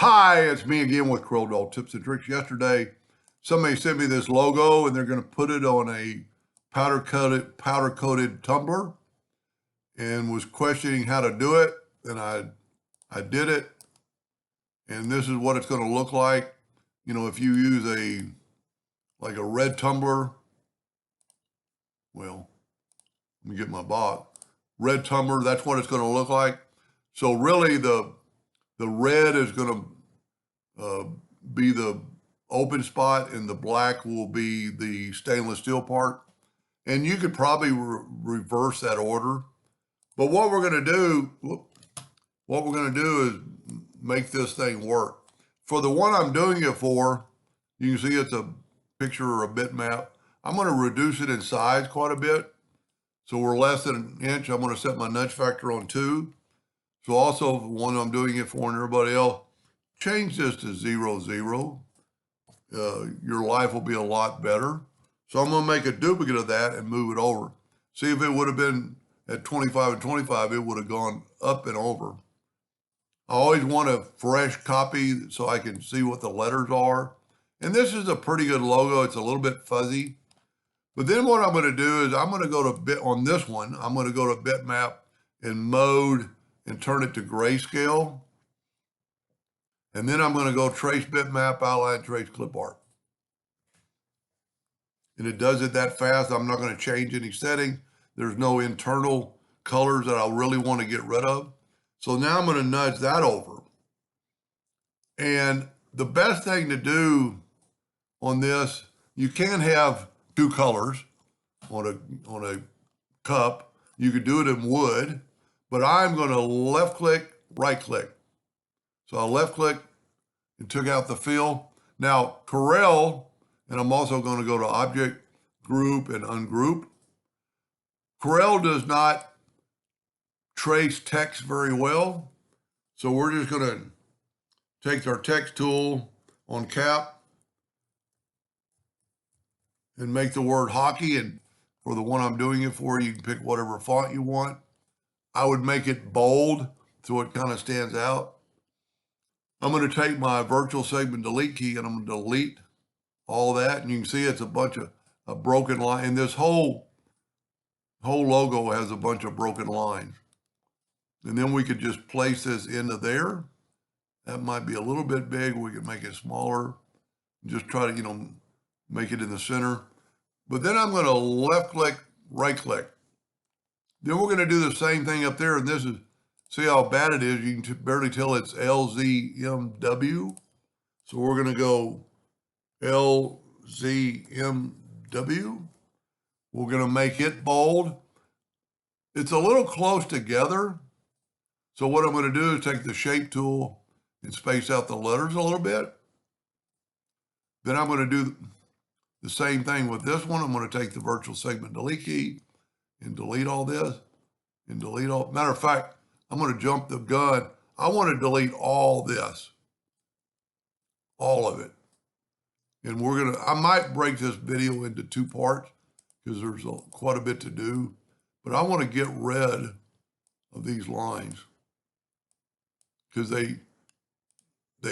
Hi, it's me again with Corel Tips and Tricks. Yesterday, somebody sent me this logo and they're going to put it on a powder-coated tumbler and was questioning how to do it. And I did it. And this is what it's going to look like. You know, if you use like a red tumbler, well, let me get my box. Red tumbler, that's what it's going to look like. So really the red is going to be the open spot and the black will be the stainless steel part. And you could probably reverse that order. But what we're going to do is make this thing work. For the one I'm doing it for, you can see it's a picture or a bitmap. I'm going to reduce it in size quite a bit. So we're less than an inch. I'm going to set my nudge factor on 2. So also the one I'm doing it for and everybody else, change this to 0, 0. Your life will be a lot better. So I'm going to make a duplicate of that and move it over. See, if it would have been at 25 and 25, it would have gone up and over. I always want a fresh copy so I can see what the letters are. And this is a pretty good logo. It's a little bit fuzzy. But then what I'm going to do is I'm going to go to on this one, I'm going to go to bitmap and mode and turn it to grayscale. And then I'm going to go trace bitmap, outline, trace clip art. And it does it that fast. I'm not going to change any setting. There's no internal colors that I really want to get rid of. So now I'm going to nudge that over. And the best thing to do on this, you can have 2 colors on a cup. You could do it in wood, but I'm going to left click, right click. So I left click and took out the fill. Now Corel, and I'm also going to go to object, group, and ungroup. Corel does not trace text very well. So we're just going to take our text tool on cap and make the word hockey. And for the one I'm doing it for, you can pick whatever font you want. I would make it bold so it kind of stands out. I'm going to take my virtual segment delete key and I'm going to delete all that. And you can see it's a bunch of broken lines. And this whole logo has a bunch of broken lines. And then we could just place this into there. That might be a little bit big. We could make it smaller. Just try to, make it in the center. But then I'm going to left click, right click. Then we're going to do the same thing up there. And this is, see how bad it is. You can barely tell it's LZMW. So we're going to go LZMW. We're going to make it bold. It's a little close together. So what I'm going to do is take the shape tool and space out the letters a little bit. Then I'm going to do the same thing with this one. I'm going to take the virtual segment delete key and delete all this and delete all. Matter of fact, I'm going to jump the gun. I want to delete all this, all of it. And I might break this video into 2 parts because there's quite a bit to do, but I want to get rid of these lines because they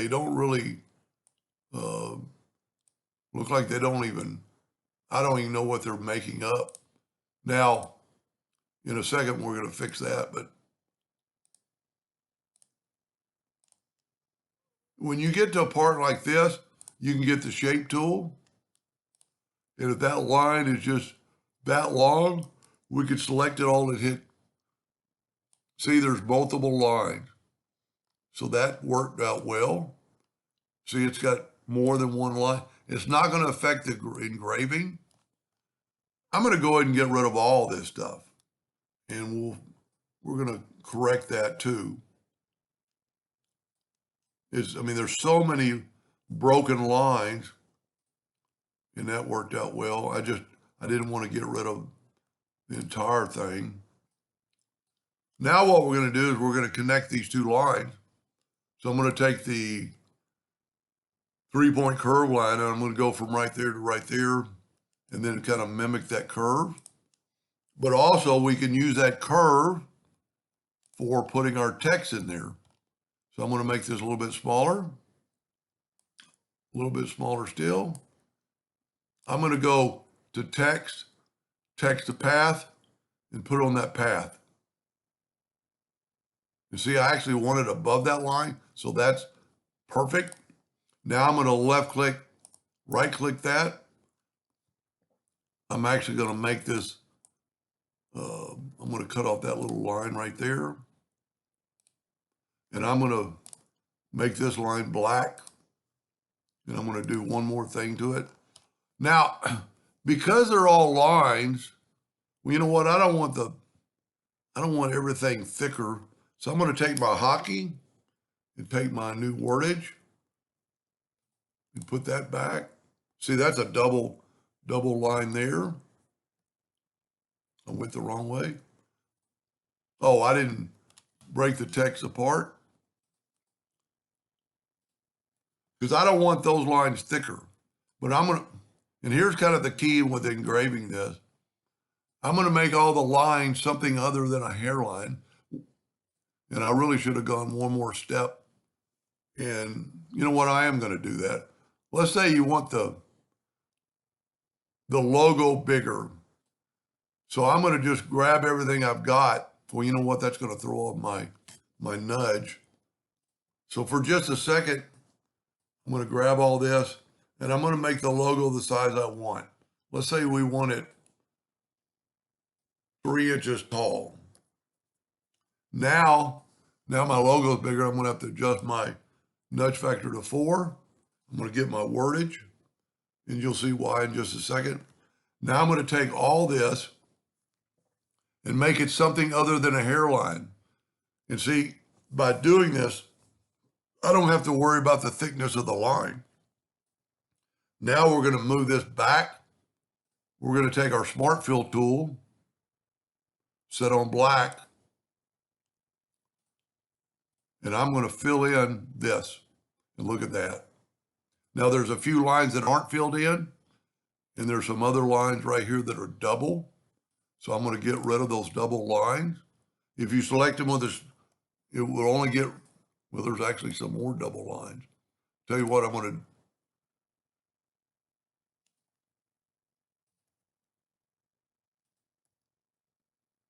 don't really look like I don't even know what they're making up. Now, in a second, we're going to fix that, but when you get to a part like this, you can get the shape tool. And if that line is just that long, we could select it all and hit. See, there's multiple lines. So that worked out well. See, it's got more than one line. It's not going to affect the engraving. I'm going to go ahead and get rid of all this stuff. And we're going to correct that too. There's so many broken lines, and that worked out well. I didn't want to get rid of the entire thing. Now what we're going to do is we're going to connect these 2 lines. So I'm going to take the 3-point curve line and I'm going to go from right there to right there and then kind of mimic that curve. But also we can use that curve for putting our text in there. So I'm going to make this a little bit smaller still. I'm going to go to text the path, and put it on that path. You see, I actually want it above that line, so that's perfect. Now I'm going to left click, right click that. I'm actually going to make this, I'm going to cut off that little line right there. And I'm going to make this line black. And I'm going to do one more thing to it. Now, because they're all lines, well, you know what? I don't want everything thicker. So I'm going to take my hockey and take my new wordage and put that back. See, that's a double line there. I went the wrong way. Oh, I didn't break the text apart because I don't want those lines thicker. But I'm going to, and here's kind of the key with engraving this. I'm going to make all the lines something other than a hairline. And I really should have gone one more step. And you know what? I am going to do that. Let's say you want the logo bigger. So I'm going to just grab everything I've got. Well, you know what? That's going to throw off my nudge. So for just a second, I'm going to grab all this and I'm going to make the logo the size I want. Let's say we want it 3 inches tall. Now my logo is bigger. I'm going to have to adjust my nudge factor to 4. I'm going to get my wordage, and you'll see why in just a second. Now I'm going to take all this and make it something other than a hairline. And see, by doing this, I don't have to worry about the thickness of the line. Now we're going to move this back. We're going to take our Smart Fill tool, set on black, and I'm going to fill in this. And look at that. Now there's a few lines that aren't filled in, and there's some other lines right here that are double. So I'm going to get rid of those double lines. If you select them with this, it will only get, well, there's actually some more double lines. Tell you what, I'm going to,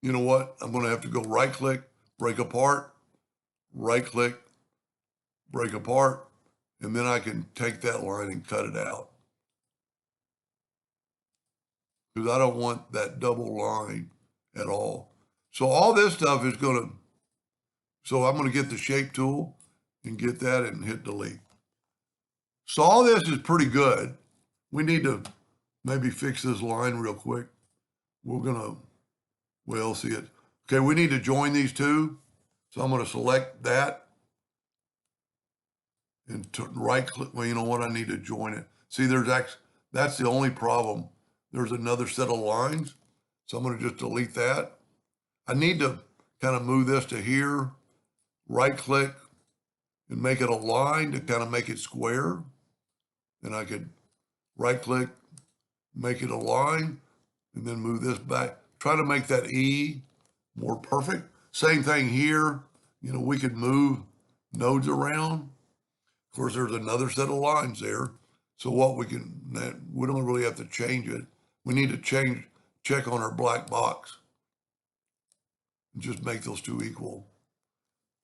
you know what? I'm going to have to go right click, break apart, right click, break apart, and then I can take that line and cut it out. Because I don't want that double line at all. So all this stuff is going to, so I'm going to get the shape tool and get that and hit delete. So all this is pretty good. We need to maybe fix this line real quick. We're going to, well, see it. Okay, we need to join these two. So I'm going to select that and right click. Well, you know what? I need to join it. See, that's the only problem. There's another set of lines. So I'm going to just delete that. I need to kind of move this to here, right click and make it a line to kind of make it square. And I could right click, make it a line, and then move this back. Try to make that E more perfect. Same thing here. You know, we could move nodes around. Of course, there's another set of lines there. So what we don't really have to change it. We need to check on our black box and just make those two equal.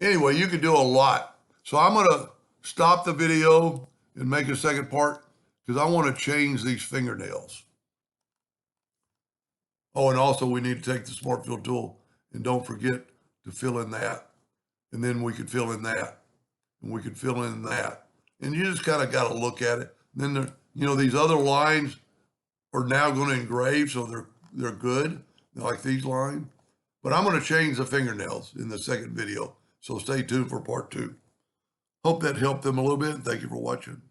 Anyway, you can do a lot. So I'm going to stop the video and make a second part because I want to change these fingernails. Oh, and also we need to take the Smart Fill tool and don't forget to fill in that. And then we could fill in that. And we could fill in that. And you just kind of got to look at it. And then, these other lines are now going to engrave, so they're good, like these lines. But I'm going to change the fingernails in the second video. So stay tuned for part 2. Hope that helped them a little bit. Thank you for watching.